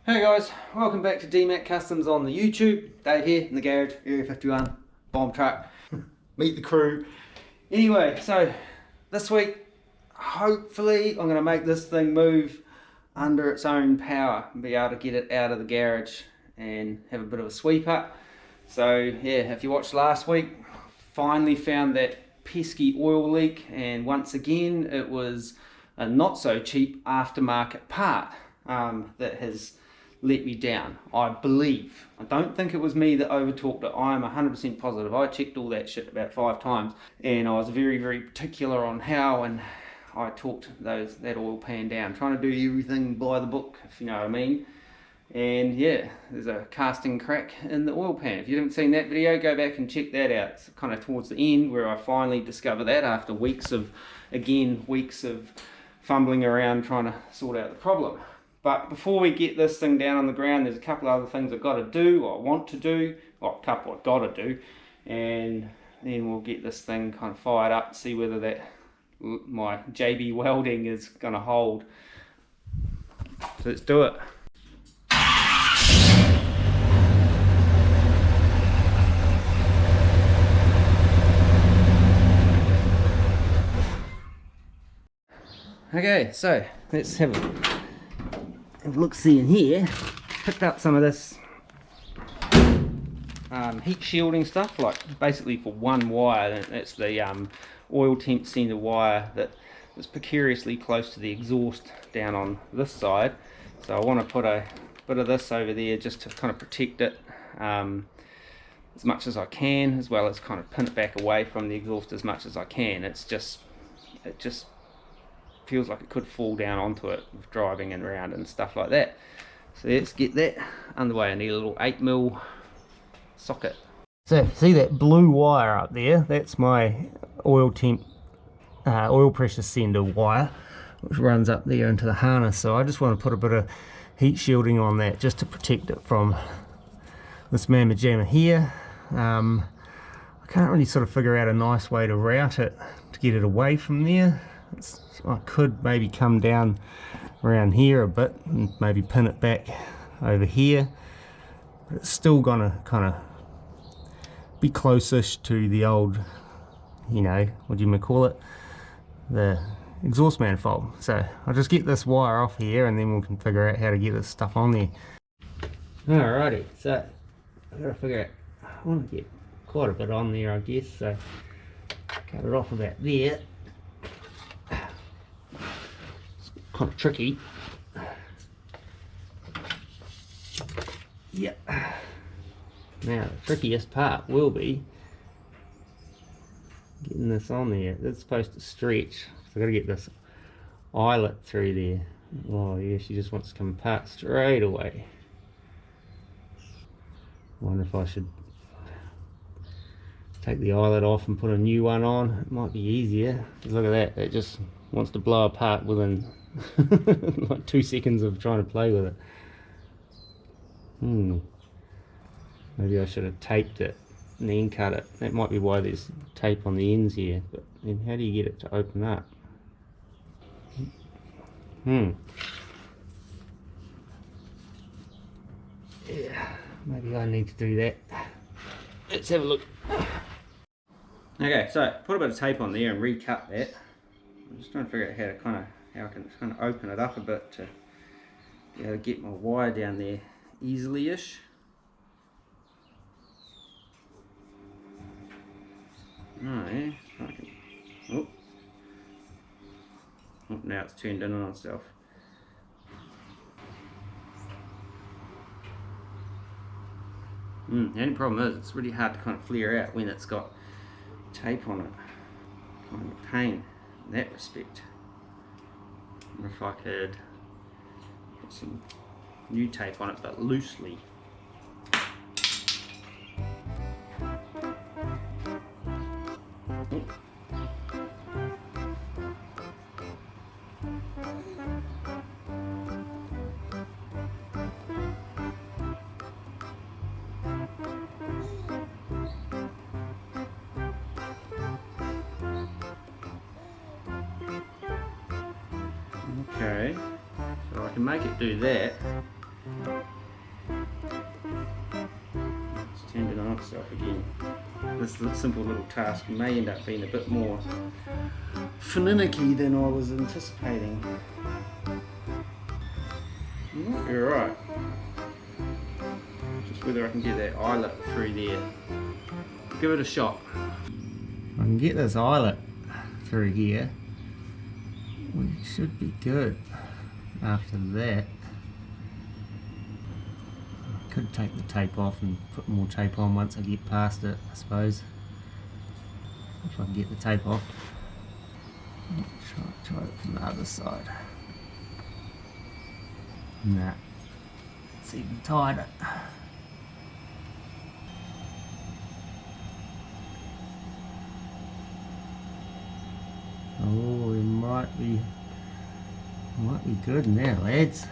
Hey guys, welcome back to DMAC Customs on the YouTube. Dave here in the garage, Area 51, bomb truck, meet the crew. Anyway, so this week, hopefully I'm going to make this thing move under its own power and be able to get it out of the garage and have a bit of a sweep up. So yeah, if you watched last week, finally found that pesky oil leak, and once again it was a not so cheap aftermarket part that has let me down, I believe. I don't think it was me that overtalked it. I am 100% positive. I checked all that shit about 5 times, and I was very particular on how and I talked that oil pan down, trying to do everything by the book, if you know what I mean. And yeah, there's a casting crack in the oil pan. If you haven't seen that video, go back and check that out. It's kind of towards the end where I finally discovered that after weeks of fumbling around trying to sort out the problem. But before we get this thing down on the ground, there's a couple of other things I've got to do, or I want to do, well, a couple I've got to do, and then we'll get this thing kind of fired up, see whether my JB welding is going to hold. So let's do it. Okay, so let's have a look-see in here. Picked up some of this heat shielding stuff, like basically for one wire. That's the oil temp sender wire that is precariously close to the exhaust down on this side. So I want to put a bit of this over there just to kind of protect it as much as I can, as well as kind of pin it back away from the exhaust as much as I can. It just feels like it could fall down onto it with driving and around and stuff like that. So let's get that underway. I need a little 8mm socket. So see that blue wire up there? That's my oil temp oil pressure sender wire, which runs up there into the harness. So I just want to put a bit of heat shielding on that just to protect it from this mamma jamma here. I can't really sort of figure out a nice way to route it to get it away from there. I could maybe come down around here a bit and maybe pin it back over here, but it's still gonna kind of be close-ish to the old, you know, what do you call it, the exhaust manifold. So I'll just get this wire off here and then we can figure out how to get this stuff on there. Alrighty, so I've got to figure out, I want to get quite a bit on there, I guess, so cut it off about there. Kind of tricky. Yep. Now the trickiest part will be getting this on there. It's supposed to stretch, so I've got to get this eyelet through there. Oh yeah, she just wants to come apart straight away. I wonder if I should take the eyelet off and put a new one on. It might be easier. Look at that, it just wants to blow apart within like 2 seconds of trying to play with it. Maybe I should have taped it and then cut it. That might be why there's tape on the ends here. But then how do you get it to open up? Yeah, maybe I need to do that. Let's have a look. Okay, so put a bit of tape on there and recut that. I'm just trying to figure out how I can kind of open it up a bit to be able to get my wire down there easily-ish. Oh yeah, oh, now it's turned in on itself. The only problem is it's really hard to kind of flare out when it's got tape on it. Kind of a pain in that respect. I wonder if I could put some new tape on it, but loosely. Okay, so I can make it do that. It's turned it on itself again. This simple little task may end up being a bit more finicky than I was anticipating. You might be alright. Just whether I can get that eyelet through there. Give it a shot. I can get this eyelet through here. We should be good after that. I could take the tape off and put more tape on once I get past it, I suppose. If I can get the tape off. Try it from the other side. Nah, it's even tighter. Oh, it might be good now, lads.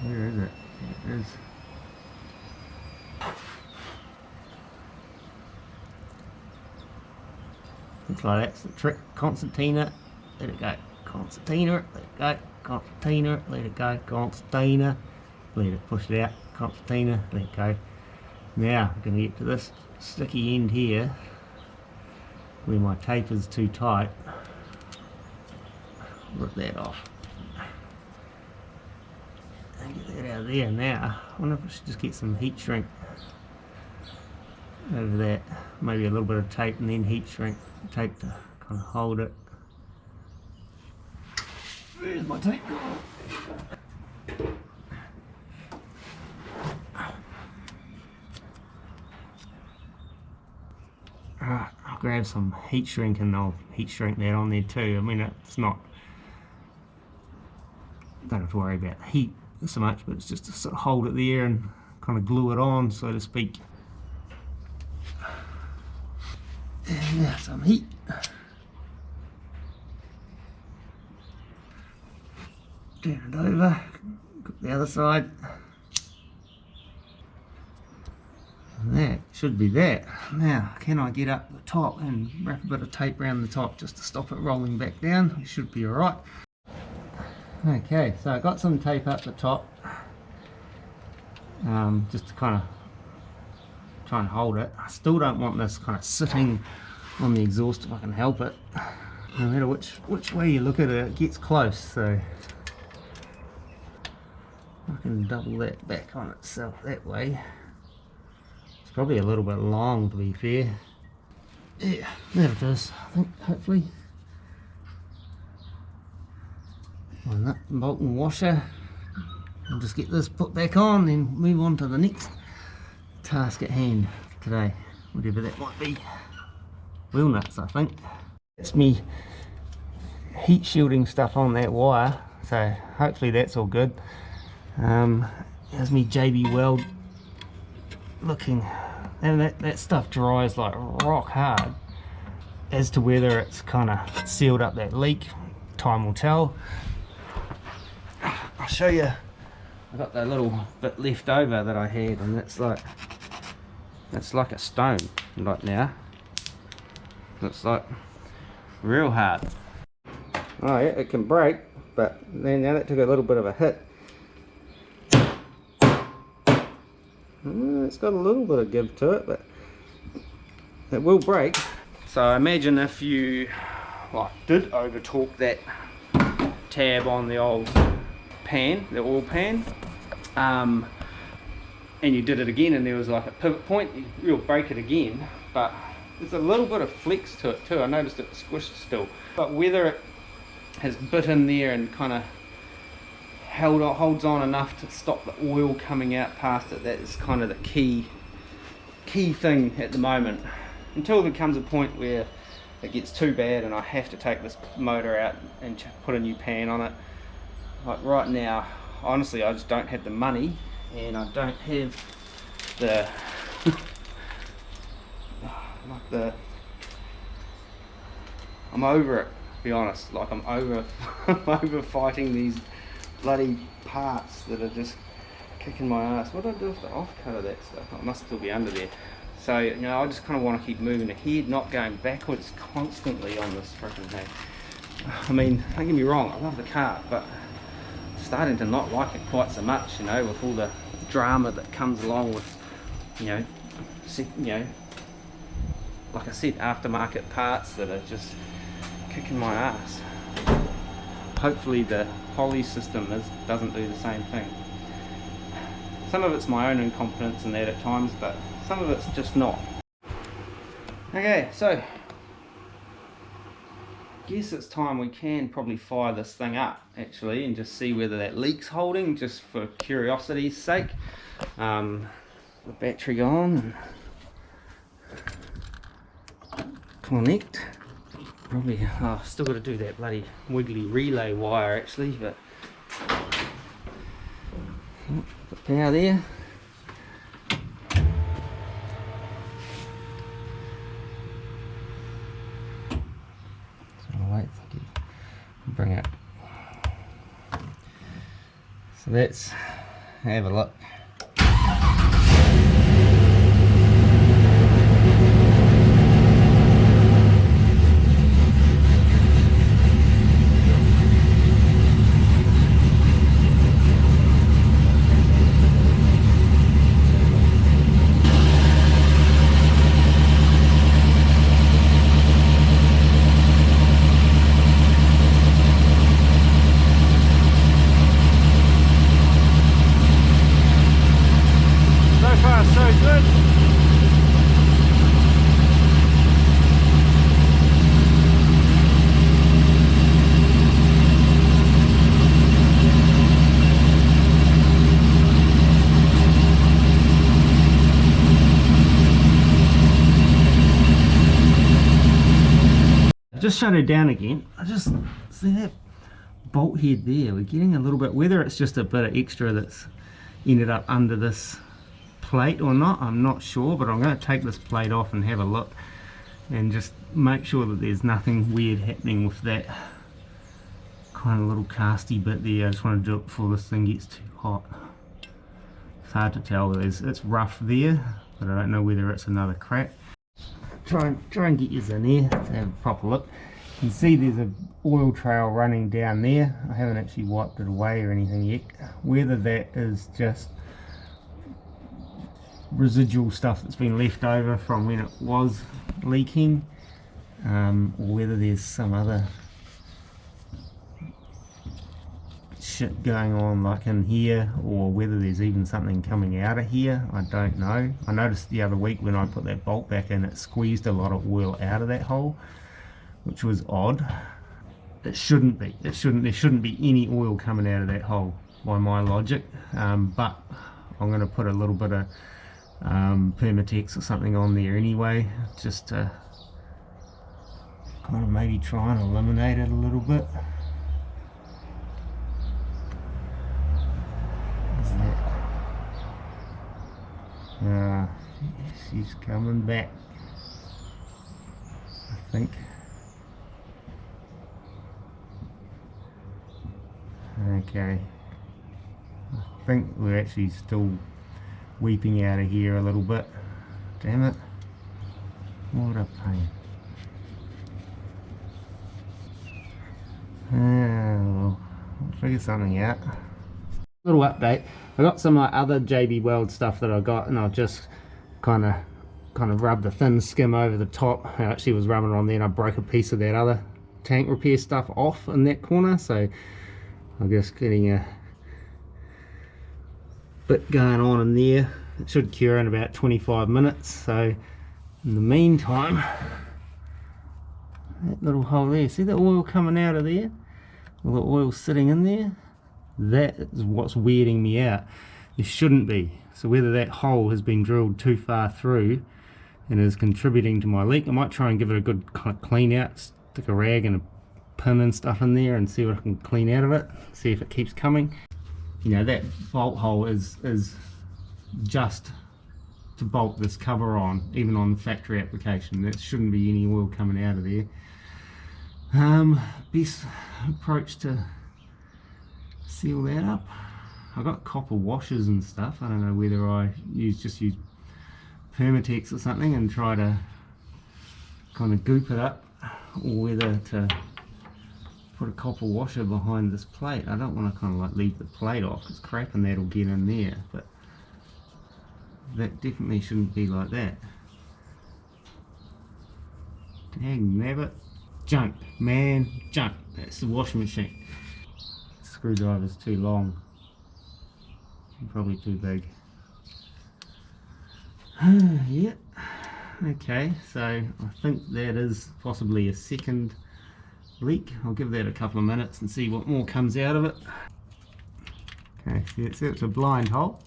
Where is it? There it is. Looks like that's the trick. Concertina, let it go. Concertina, let it go. Concertina, let it go. Concertina, let it push it out. Concertina, let it go. Now we're going to get to this sticky end here where my tape is too tight. Rip that off. And get that out of there now. I wonder if I should just get some heat shrink over that. Maybe a little bit of tape and then heat shrink tape to kind of hold it. Where's my tape? Alright, I'll grab some heat shrink and I'll heat shrink that on there too. I mean, it's not, don't have to worry about the heat so much, but it's just to sort of hold it there and kind of glue it on, so to speak. And now some heat. Turn it over, got the other side. And that should be that. Now, can I get up the top and wrap a bit of tape around the top just to stop it rolling back down? It should be alright. Okay, so I got some tape up the top, just to kind of try and hold it. I still don't want this kind of sitting on the exhaust if I can help it. No matter which way you look at it, it gets close, so I can double that back on itself that way. It's probably a little bit long, to be fair. Yeah, there it is, I think, hopefully. On that bolt and washer. I'll just get this put back on and move on to the next task at hand today, whatever that might be. Wheel nuts, I think. It's me heat shielding stuff on that wire, so hopefully that's all good. There's me JB Weld looking, and that stuff dries like rock hard. As to whether it's kind of sealed up that leak, time will tell. I'll show you. I got that little bit left over that I had, and it's like a stone right now. It's like real hard. Oh yeah, it can break, but then now that took a little bit of a hit. It's got a little bit of give to it, but it will break. So I imagine if you did over torque that tab on the old pan, the oil pan, and you did it again and there was like a pivot point, you'll break it again. But there's a little bit of flex to it too. I noticed it was squished still, but whether it has bit in there and kind of holds on enough to stop the oil coming out past it, that is kind of the key thing at the moment, until there comes a point where it gets too bad and I have to take this motor out and put a new pan on it. Like right now, honestly, I just don't have the money, and I don't have the I'm over it, to be honest. Like I'm over fighting these bloody parts that are just kicking my ass. What do I do with the offcut of that stuff? Oh, it must still be under there. So, you know, I just kind of want to keep moving ahead, not going backwards constantly on this freaking thing. I mean, don't get me wrong, I love the car, but I'm starting to not like it quite so much, you know, with all the drama that comes along with, you know, like I said, aftermarket parts that are just kicking my ass. Hopefully the Holley system doesn't do the same thing. Some of it's my own incompetence in that at times, but some of it's just not. Okay, so guess it's time we can probably fire this thing up actually and just see whether that leak's holding, just for curiosity's sake. The battery on and connect. Probably still got to do that bloody wiggly relay wire actually, but the power there. Bring it. So let's have a look. Just shut it down again. I just see that bolt head there. We're getting a little bit, whether it's just a bit of extra that's ended up under this plate or not, I'm not sure, but I'm going to take this plate off and have a look and just make sure that there's nothing weird happening with that kind of little casty bit there. I just want to do it before this thing gets too hot. It's hard to tell. It's rough there, but I don't know whether it's another crack. Try and get yours in there to have a proper look. You can see there's an oil trail running down there. I haven't actually wiped it away or anything yet. Whether that is just residual stuff that's been left over from when it was leaking, or whether there's some other shit going on like in here, or whether there's even something coming out of here, I don't know. I noticed the other week when I put that bolt back in, it squeezed a lot of oil out of that hole, which was odd. It shouldn't be. There shouldn't be any oil coming out of that hole by my logic, but I'm going to put a little bit of Permatex or something on there anyway, just to kind of maybe try and eliminate it a little bit. She's coming back, I think. Okay, I think we're actually still weeping out of here a little bit. Damn it, what a pain. Well, I'll figure something out. Little update, I got some of my other JB Weld stuff that I got, and I'll just kind of rub the thin skim over the top. I actually was rubbing it on there and I broke a piece of that other tank repair stuff off in that corner, so I'm just getting a bit going on in there. It should cure in about 25 minutes, so in the meantime, that little hole there, see the oil coming out of there? All the oil sitting in there? That is what's weirding me out. There shouldn't be. So whether that hole has been drilled too far through and is contributing to my leak, I might try and give it a good kind of clean out, stick a rag and a pin and stuff in there and see what I can clean out of it, see if it keeps coming. You know, that bolt hole is just to bolt this cover on, even on the factory application. There shouldn't be any oil coming out of there. Best approach to seal that up. I got copper washers and stuff. I don't know whether I just use Permatex or something and try to kind of goop it up, or whether to put a copper washer behind this plate. I don't want to kind of like leave the plate off because crap and that'll get in there, but that definitely shouldn't be like that. Dang nabbit. Junk, man, junk. That's the washing machine. Screwdriver's too long. Probably too big. Yeah. Okay, so I think that is possibly a second leak. I'll give that a couple of minutes and see what more comes out of it. Okay, so it's a blind hole.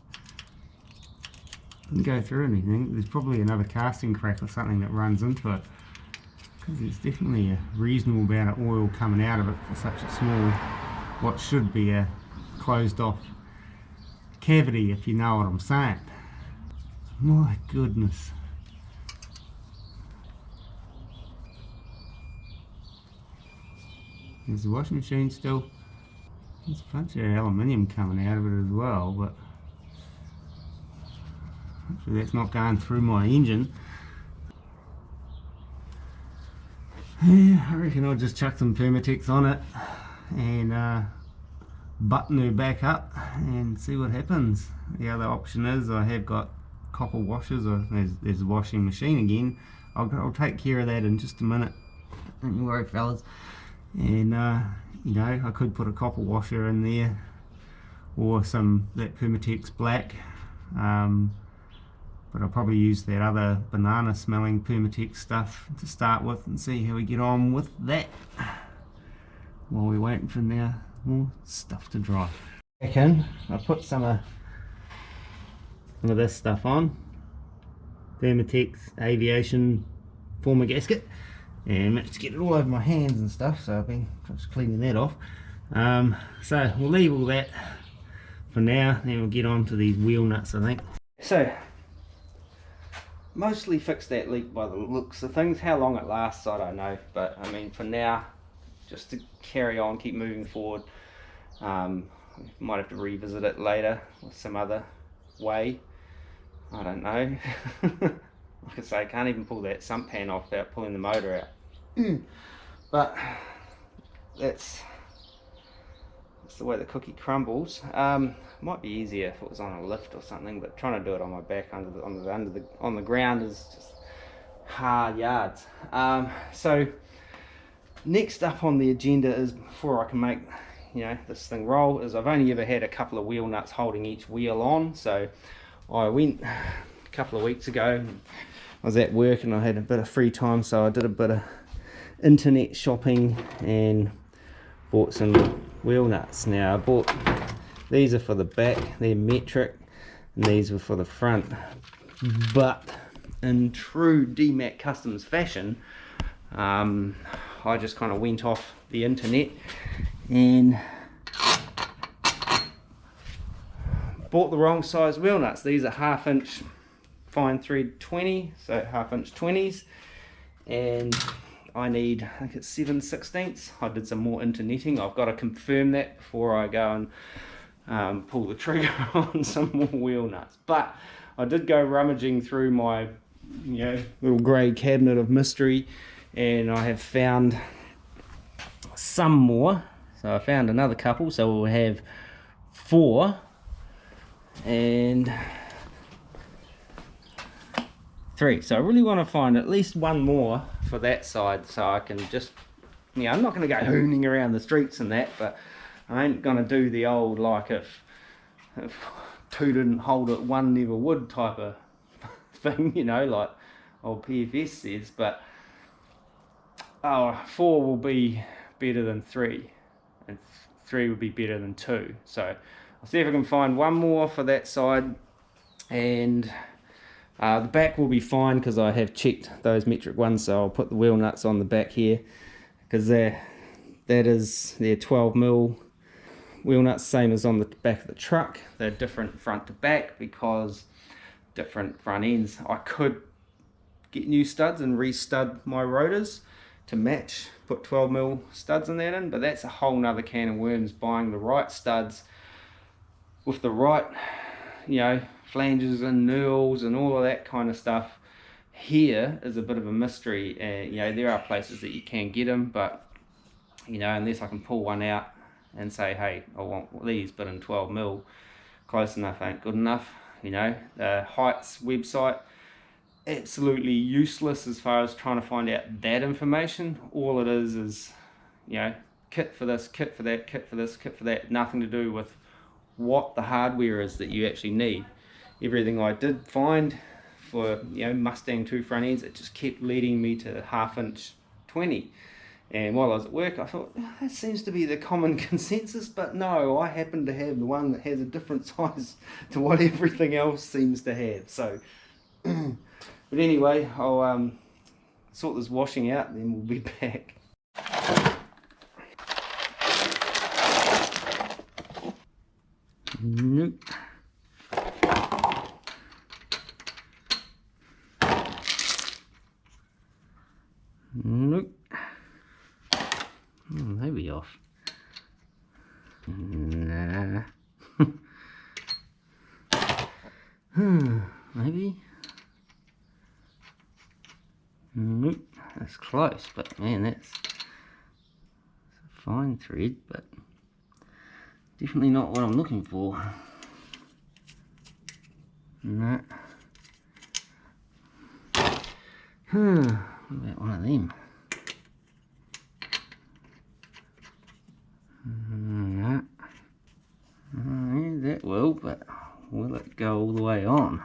Didn't go through anything. There's probably another casting crack or something that runs into it, because there's definitely a reasonable amount of oil coming out of it for such a small, what should be a closed off cavity, if you know what I'm saying. My goodness. There's the washing machine still. There's a bunch of aluminium coming out of it as well, but hopefully that's not going through my engine. Yeah, I reckon I'll just chuck some Permatex on it and button her back up and see what happens. The other option is I have got copper washers, or there's the washing machine again. I'll take care of that in just a minute. Don't you worry, fellas. And you know, I could put a copper washer in there, or that Permatex black, but I'll probably use that other banana smelling Permatex stuff to start with and see how we get on with that while we're waiting for now more stuff to dry. Back in, I put some of this stuff on, Permatex aviation former gasket, and managed to get it all over my hands and stuff, so I've been just cleaning that off. So we'll leave all that for now, then we'll get on to these wheel nuts, I think. So mostly fixed that leak by the looks of things. How long it lasts I don't know, but I mean for now, just to carry on, keep moving forward. Might have to revisit it later with some other way, I don't know. Like I say, I can't even pull that sump pan off without pulling the motor out. But that's the way the cookie crumbles. Might be easier if it was on a lift or something, but trying to do it on my back on the ground is just hard yards. So next up on the agenda is, before I can make this thing roll, is I've only ever had a couple of wheel nuts holding each wheel on. So I went a couple of weeks ago, I was at work and I had a bit of free time, so I did a bit of internet shopping and bought some wheel nuts. Now I bought, these are for the back, they're metric, and these were for the front, but in true DMAC Customs fashion, I just kind of went off the internet and bought the wrong size wheel nuts. These are 1/2 inch fine thread 20, so 1/2 inch 20s, and I need, I think it's 7/16. I did some more interneting. I've got to confirm that before I go and pull the trigger on some more wheel nuts. But I did go rummaging through my little grey cabinet of mystery, and I have found some more. So I found another couple, so we'll have 4 and 3. So I really want to find at least one more for that side, so I can just, I'm not going to go hooning around the streets and that, but I ain't going to do the old, like, if two didn't hold it, one never would type of thing, like old PFS says. But 4 will be better than 3, and 3 would be better than 2. So I'll see if I can find one more for that side, and the back will be fine because I have checked those metric ones, so I'll put the wheel nuts on the back here, because they're 12mm wheel nuts, same as on the back of the truck. They're different front to back because different front ends. I could get new studs and re-stud my rotors to match, put 12mm studs in that in, but that's a whole nother can of worms. Buying the right studs with the right flanges and knurls and all of that kind of stuff here is a bit of a mystery. There are places that you can get them, but you know, unless I can pull one out and say, hey, I want these but in 12mm, close enough ain't good enough. You know, the Heights website, absolutely useless as far as trying to find out that information. All it is, you know, kit for this, kit for that, kit for this, kit for that, nothing to do with what the hardware is that you actually need. Everything I did find for, you know, Mustang 2 front ends, it just kept leading me to 1/2 inch 20. And while I was at work, I thought, oh, that seems to be the common consensus, but no, I happen to have the one that has a different size to what everything else seems to have. So, but anyway, I'll sort this washing out, and then we'll be back. Nope. Nope. Maybe off. Nah. Maybe. Nope. That's close, but man, that's a fine thread, but definitely not what I'm looking for. Nah. What about one of them? Nah. That will, but will it go all the way on?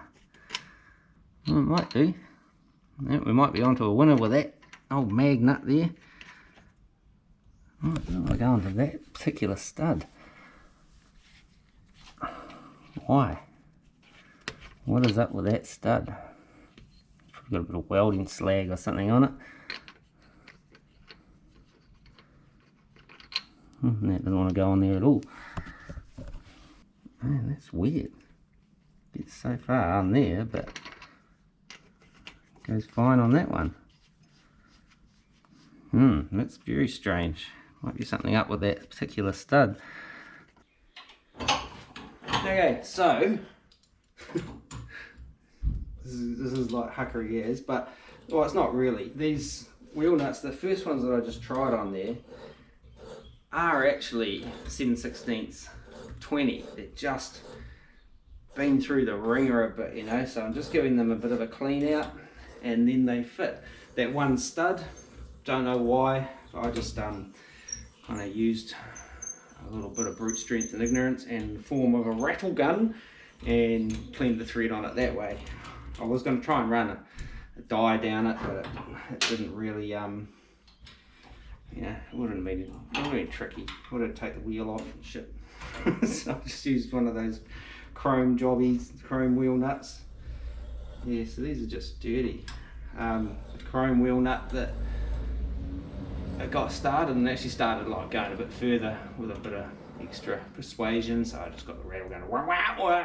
Well, it might do. Yeah, we might be onto a winner with that old mag nut there. Right, now I go onto that particular stud. Why? What is up with that stud? Probably got a bit of welding slag or something on it. That doesn't want to go on there at all. Man, that's weird. Gets so far on there, but goes fine on that one. That's very strange. Might be something up with that particular stud. Okay, so this is like huckery as, but well, it's not really. These wheel nuts, the first ones that I just tried on there, are actually 7/16 20. They're just been through the ringer a bit, you know, so I'm just giving them a bit of a clean out and then they fit. That one stud, don't know why, I just kind of used a little bit of brute strength and ignorance and the form of a rattle gun and cleaned the thread on it that way. I was going to try and run a dye down it, but it didn't really, yeah, it wouldn't have been tricky. Would have taken the wheel off and shit. So I just used one of those chrome jobbies, chrome wheel nuts. Yeah, so these are just dirty. Chrome wheel nut that it got started and actually started like going a bit further with a bit of extra persuasion. So I just got the rattle gun, wah, wah, wah,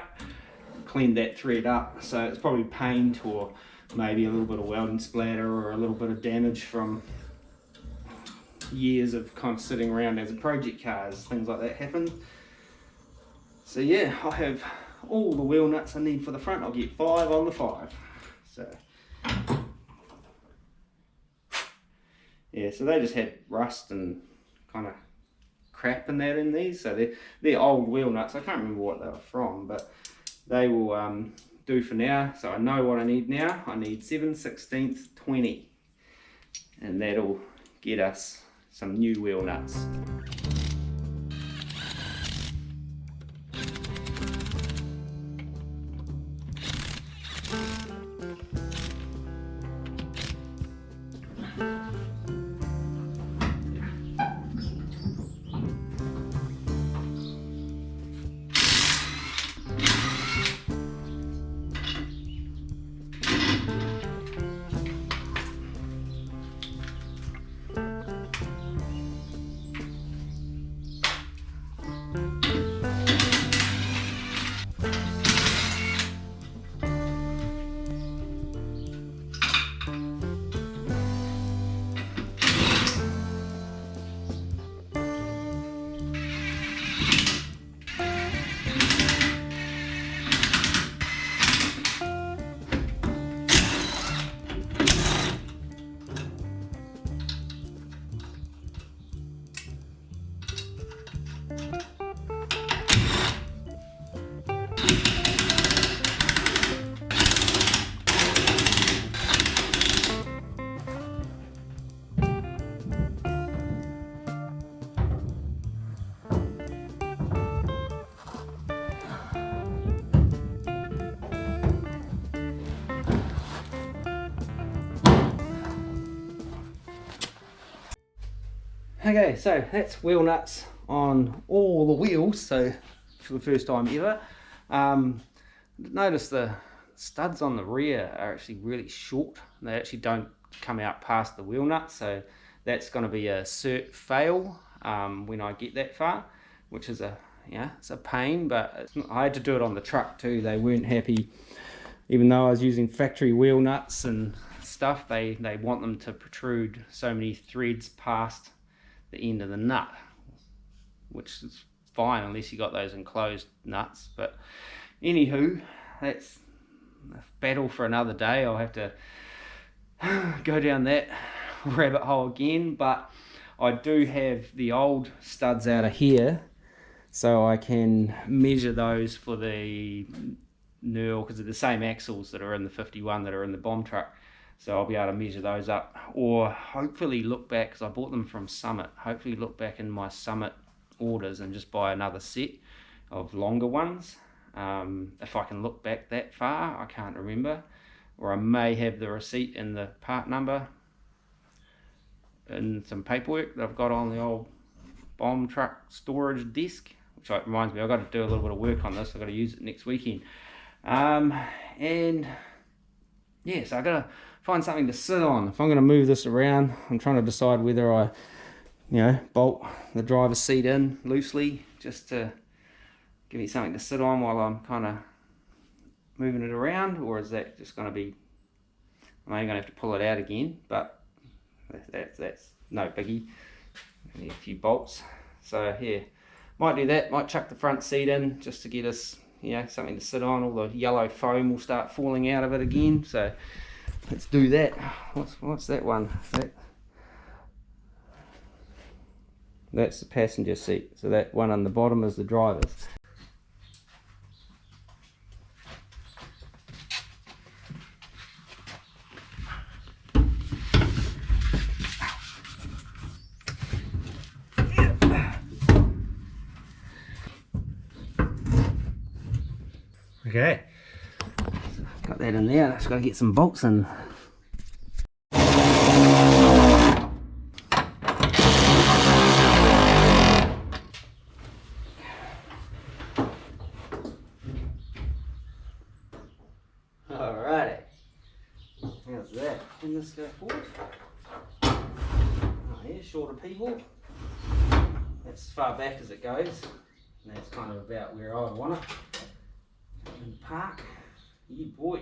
cleaned that thread up. So it's probably paint or maybe a little bit of welding splatter or a little bit of damage from years of kind of sitting around as a project car, as things like that happen. So yeah, I have all the wheel nuts I need for the front. I'll get 5 on the 5. So yeah, so they just had rust and kind of crap and that in these. So they're old wheel nuts. I can't remember what they were from, but they will do for now. So I know what I need now. I need 7/16 20, and that'll get us some new wheel nuts. Okay, so that's wheel nuts on all the wheels, so for the first time ever. Notice the studs on the rear are actually really short. They actually don't come out past the wheel nuts, so that's going to be a cert fail when I get that far, which is it's a pain, but I had to do it on the truck too. They weren't happy, even though I was using factory wheel nuts and stuff. They want them to protrude so many threads past the end of the nut, which is fine unless you got those enclosed nuts. But anywho, that's a battle for another day. I'll have to go down that rabbit hole again, but I do have the old studs out of here, so I can measure those for the knurl, because they're the same axles that are in the 51 that are in the bomb truck. So I'll be able to measure those up, or hopefully look back, because I bought them from Summit, hopefully look back in my Summit orders and just buy another set of longer ones. If I can look back that far, I can't remember, or I may have the receipt and the part number and some paperwork that I've got on the old bomb truck storage desk, which reminds me, I've got to do a little bit of work on this. I've got to use it next weekend. And yeah, so I've got to find something to sit on. If I'm going to move this around, I'm trying to decide whether I, bolt the driver's seat in loosely just to give me something to sit on while I'm kind of moving it around, or is that just going to be, I'm only going to have to pull it out again, but that's no biggie. I need a few bolts. So yeah, might do that, might chuck the front seat in just to get us, something to sit on. All the yellow foam will start falling out of it again, so let's do that. What's that one? That's the passenger seat, so that one on the bottom is the driver's. Okay, got that in there. Just got to get some bolts in. Alrighty, how's that? Can this go forward? Oh yeah, shorter people. That's as far back as it goes. And that's kind of about where I would want it. In the park, yeah boy.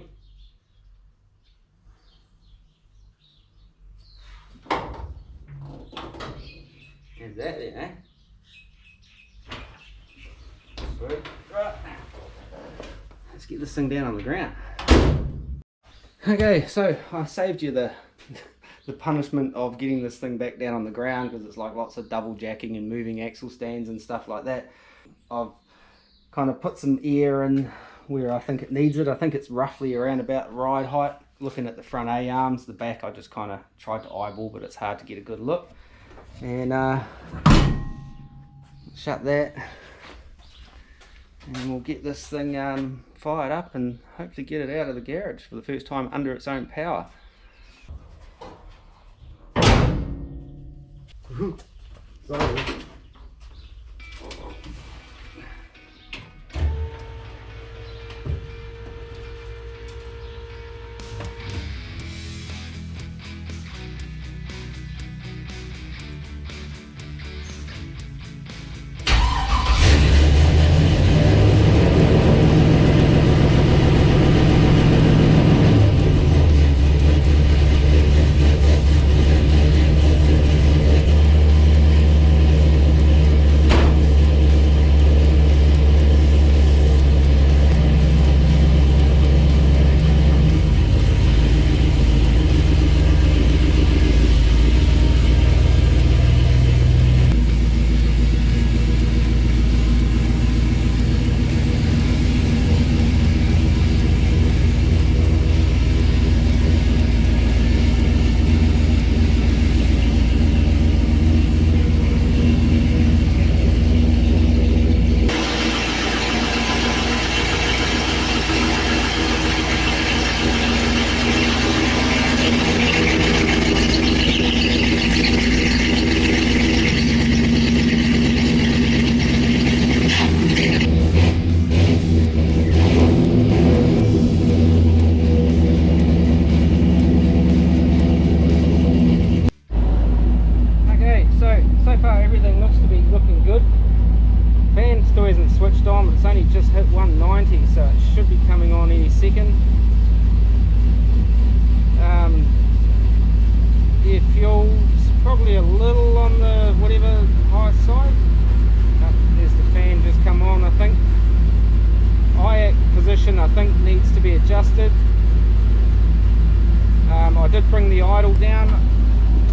How's that then, eh? Sweet. Right. Let's get this thing down on the ground. Okay, so I saved you the punishment of getting this thing back down on the ground, because it's like lots of double jacking and moving axle stands and stuff like that. I've kind of put some air in where I think it needs it. I think it's roughly around about ride height. Looking at the front A-arms, the back I just kind of tried to eyeball, but it's hard to get a good look. And shut that, and we'll get this thing fired up and hopefully get it out of the garage for the first time under its own power. Sorry. hasn't switched on, but it's only just hit 190, so it should be coming on any second. Yeah, fuel's probably a little on the whatever high side. There's the fan just come on, I think. IAC position I think needs to be adjusted. I did bring the idle down.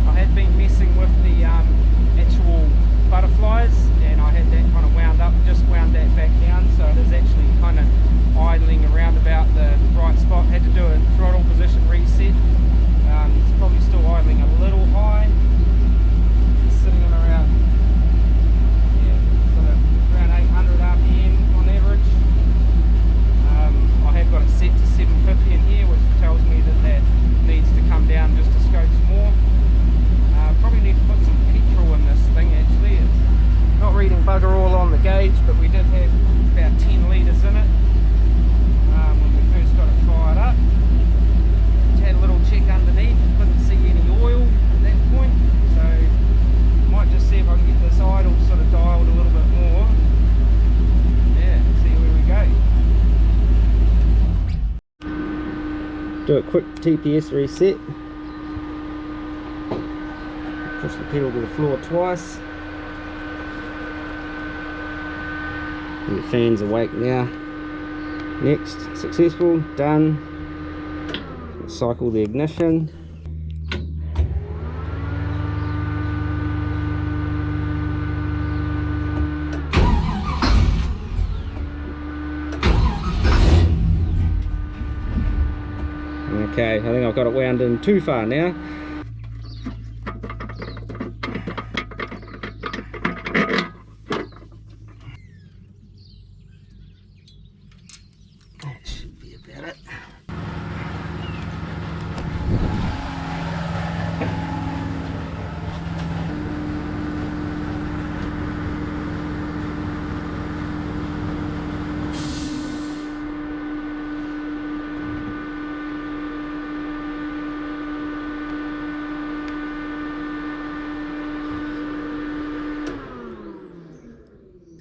I had been messing with the actual butterflies, and I had that kind of wound up, just wound that back down, so it is actually kind of idling around about the right spot. Had to do a throttle position reset. It's probably still idling a little high. It's sitting on around, yeah, sort of around 800 RPM on average. I have got it set to 750 in here, which tells me that that needs to come down just a scotch more. Probably need to put some petrol in this thing actually. It's not reading bugger all on the gauge, but we did have about 10 litres in it when we first got it fired up. Just had a little check underneath, couldn't see any oil at that point, so might just see if I can get this idle sort of dialed a little bit more. Yeah, see where we go. Do a quick TPS reset. Push the pedal to the floor twice. And the fan's awake now. Next, successful, done. Cycle the ignition. Okay, I think I've got it wound in too far now. That should be about it.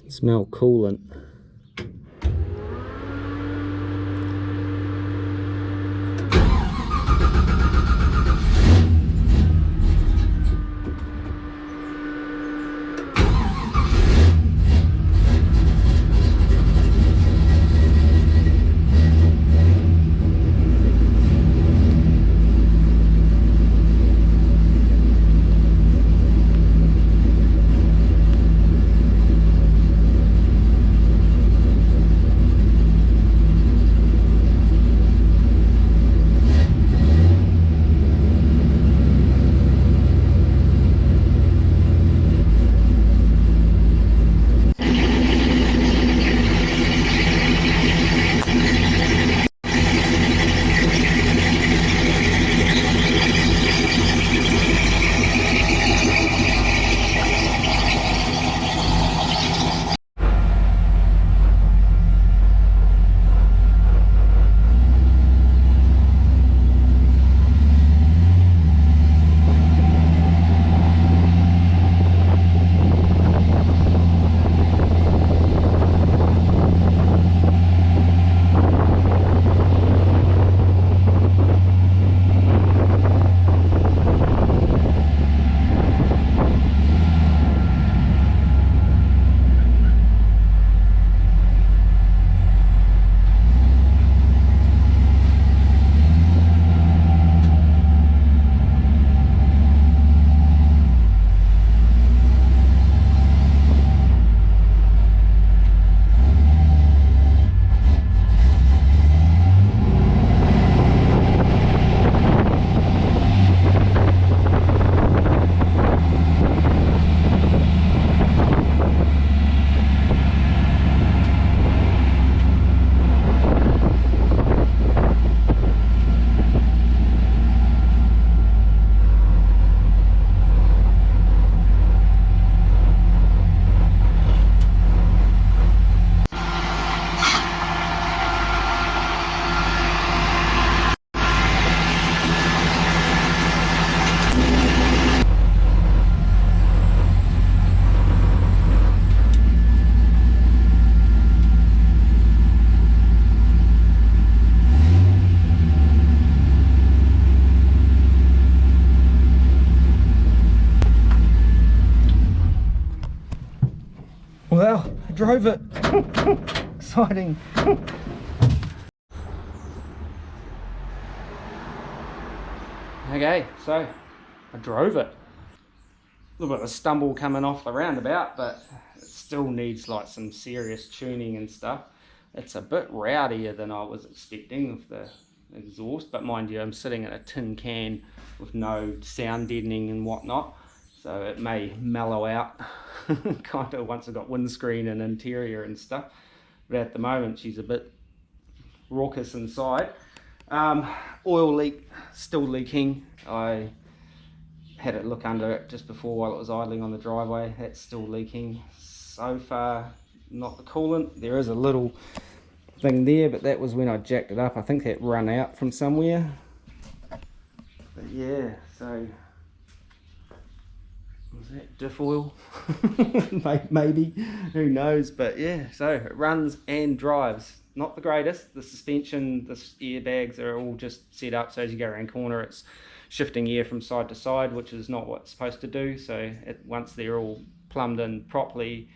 Smell coolant. drove it. Exciting. Okay, so I drove it. A little bit of a stumble coming off the roundabout, but it still needs like some serious tuning and stuff. It's a bit rowdier than I was expecting with the exhaust, but mind you, I'm sitting in a tin can with no sound deadening and whatnot, so it may mellow out kind of once I've got windscreen and interior and stuff. But at the moment she's a bit raucous inside. Oil leak, still leaking. I had a look under it just before while it was idling on the driveway. That's still leaking. So far, not the coolant. There is a little thing there, but that was when I jacked it up. I think that run out from somewhere. But yeah, so was that diff oil? Maybe, who knows? But yeah, so it runs and drives. Not the greatest. The suspension, the airbags are all just set up so as you go around corner it's shifting air from side to side, which is not what it's supposed to do. So once they're all plumbed in properly,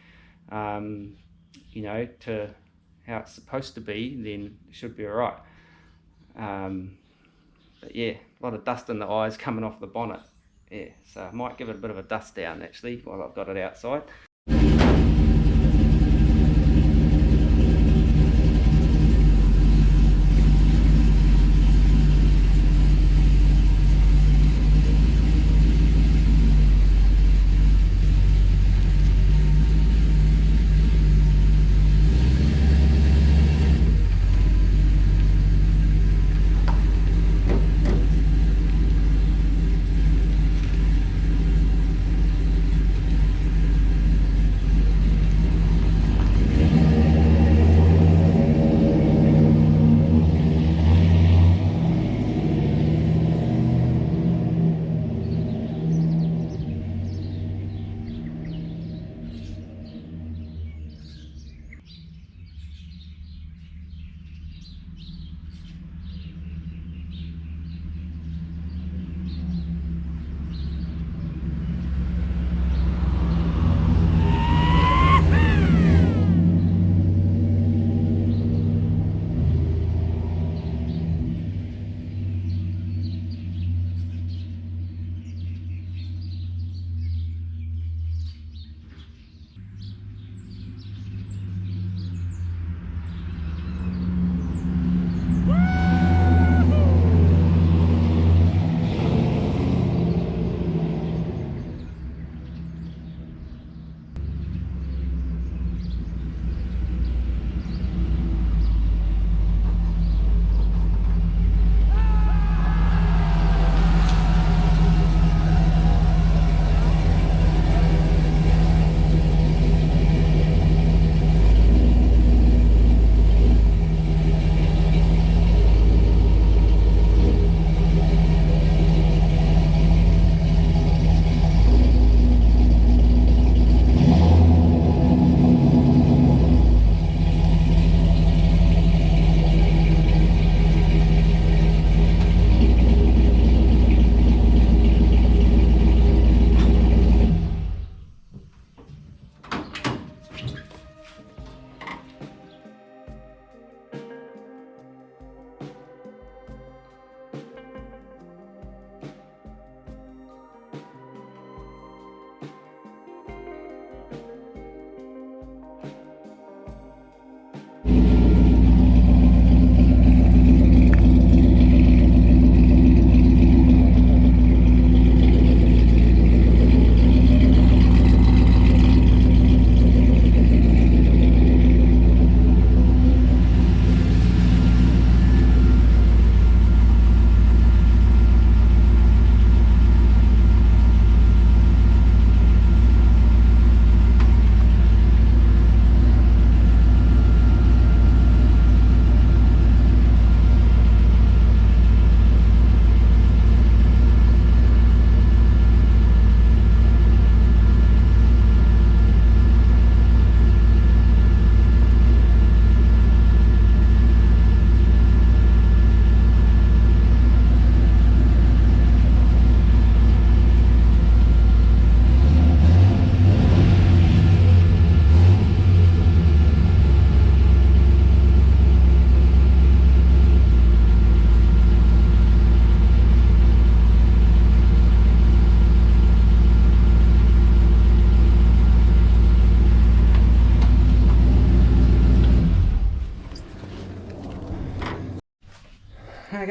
you know, to how it's supposed to be, then it should be all right. But yeah, a lot of dust in the eyes coming off the bonnet. Yeah, so I might give it a bit of a dust down actually while I've got it outside.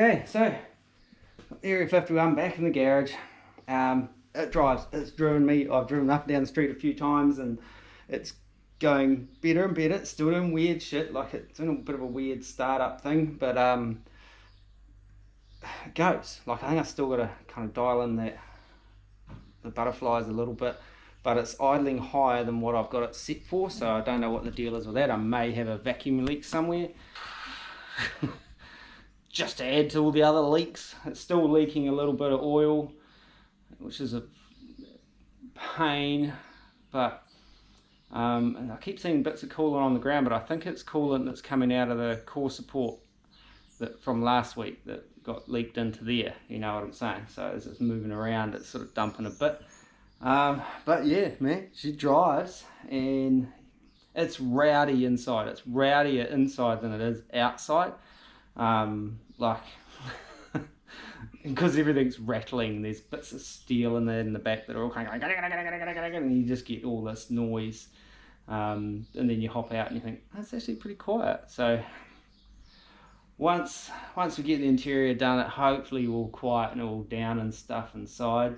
Okay, so Area 51 back in the garage. It drives, it's driven me, I've driven up and down the street a few times and it's going better and better. It's still doing weird shit, like it's doing a bit of a weird startup thing, but it goes. Like I think I've still got to kind of dial in the butterflies a little bit, but it's idling higher than what I've got it set for, so I don't know what the deal is with that. I may have a vacuum leak somewhere. Just to add to all the other leaks, it's still leaking a little bit of oil, which is a pain, but and I keep seeing bits of coolant on the ground, but I think it's coolant that's coming out of the core support that from last week that got leaked into there, you know what I'm saying? So as it's moving around, it's sort of dumping a bit. But yeah, man, she drives and it's rowdy inside. It's rowdier inside than it is outside. Like because everything's rattling, there's bits of steel in there in the back that are all kind of like, and you just get all this noise, and then you hop out and you think that's actually pretty quiet. So once we get the interior done, it hopefully will quieten it all down and stuff inside.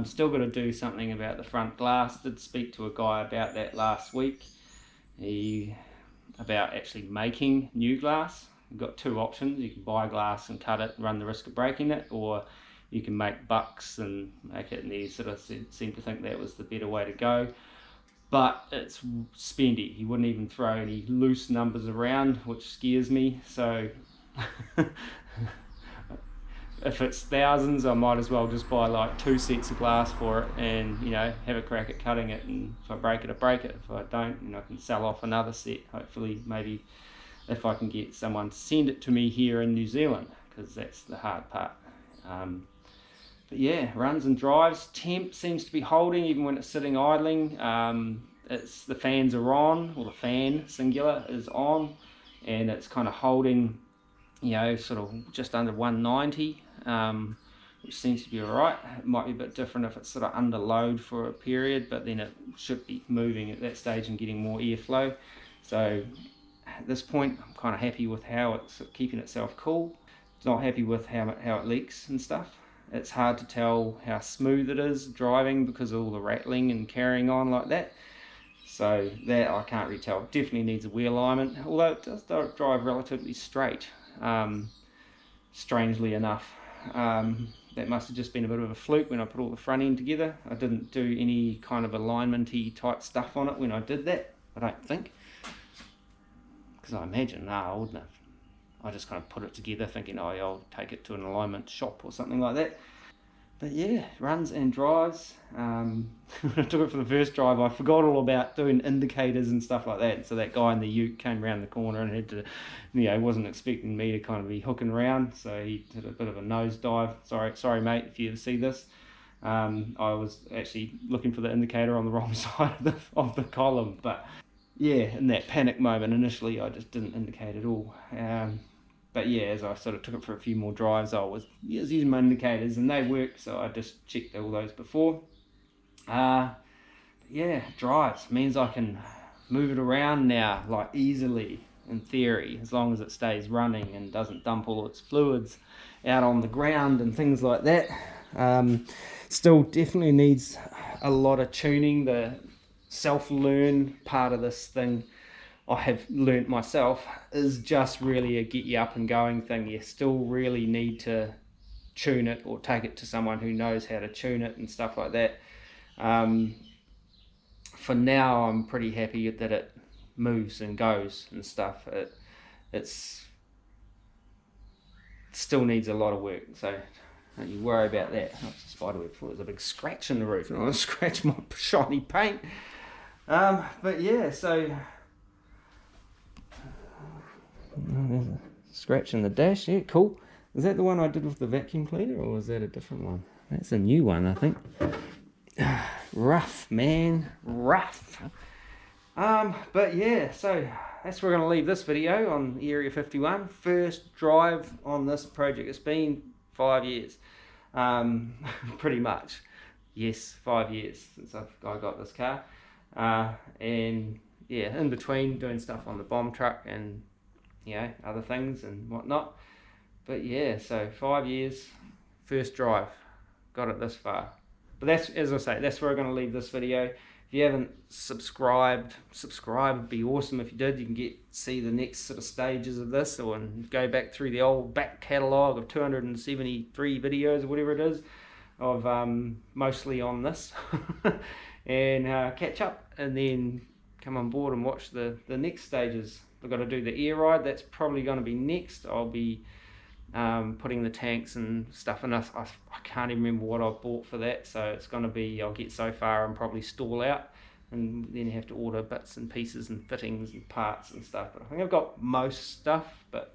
Still got to do something about the front glass. Did speak to a guy about that last week, about actually making new glass. You've got two options. You can buy glass and cut it and run the risk of breaking it, or you can make bucks and make it, and he sort of seemed to think that was the better way to go. But it's spendy. He wouldn't even throw any loose numbers around, which scares me. So if it's thousands, I might as well just buy like 2 sets of glass for it and, you know, have a crack at cutting it, and if I break it, I break it. If I don't, you know, I can sell off another set, hopefully, maybe if I can get someone to send it to me here in New Zealand, because that's the hard part. But yeah, runs and drives. Temp seems to be holding even when it's sitting idling. It's the fans are on, or the fan singular is on, and it's kind of holding, you know, sort of just under 190, which seems to be alright. It might be a bit different if it's sort of under load for a period, but then it should be moving at that stage and getting more airflow. So at this point, I'm kind of happy with how it's keeping itself cool. Not happy with how it leaks and stuff. It's hard to tell how smooth it is driving because of all the rattling and carrying on like that. So that I can't really tell. Definitely needs a wheel alignment, although it does drive relatively straight, strangely enough. That must have just been a bit of a fluke when I put all the front end together. I didn't do any kind of alignment-y type stuff on it when I did that, I don't think. Because I imagine, I wouldn't have. I just kind of put it together thinking, oh yeah, I'll take it to an alignment shop or something like that. But yeah, runs and drives. When I took it for the first drive, I forgot all about doing indicators and stuff like that. So that guy in the ute came around the corner and had to, you know, wasn't expecting me to kind of be hooking around. So he did a bit of a nosedive. Sorry mate, if you ever see this. I was actually looking for the indicator on the wrong side of the column. But yeah, in that panic moment initially, I just didn't indicate at all. But yeah, as I sort of took it for a few more drives, I was using my indicators and they work, so I just checked all those before. Yeah, drives means I can move it around now, like easily in theory, as long as it stays running and doesn't dump all its fluids out on the ground and things like that. Still definitely needs a lot of tuning. The self-learn part of this thing I have learnt myself is just really a get you up and going thing. You still really need to tune it or take it to someone who knows how to tune it and stuff like that. For now, I'm pretty happy that it moves and goes and stuff. It still needs a lot of work, so don't you worry about that. Oh, it's a spiderweb. There's a big scratch in the roof and I'll scratch my shiny paint. But yeah, so there's a scratch in the dash. Yeah, cool. Is that the one I did with the vacuum cleaner, or was that a different one? That's a new one, I think. Rough, man, rough. But yeah, so that's where we're going to leave this video on Area 51. First drive on this project. It's been 5 years, pretty much. Yes, 5 years since I got this car. And yeah, in between doing stuff on the bomb truck and, you know, other things and whatnot. But yeah, so 5 years, first drive, got it this far. But that's, as I say, that's where I'm going to leave this video. If you haven't subscribed, subscribe would be awesome. If you did, you can see the next sort of stages of this, or go back through the old back catalogue of 273 videos or whatever it is, of mostly on this, and catch up, and then come on board and watch the next stages. I've got to do the air ride. That's probably going to be next. I'll be putting the tanks and stuff in. I can't even remember what I've bought for that, so it's going to be, I'll get so far and probably stall out, and then have to order bits and pieces and fittings and parts and stuff. But I think I've got most stuff, but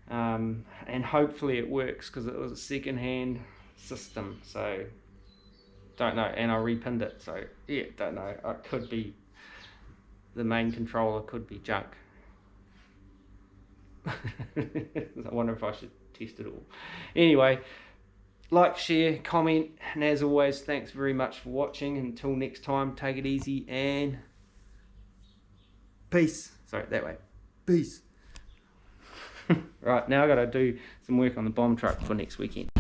and hopefully it works, because it was a second-hand system, so don't know. And I repinned it, so yeah, don't know. It could be, the main controller could be junk. I wonder if I should test it all. Anyway, like, share, comment, and as always, thanks very much for watching. Until next time, take it easy and peace. Sorry, that way. Peace. Right, now I've got to do some work on the bomb truck for next weekend.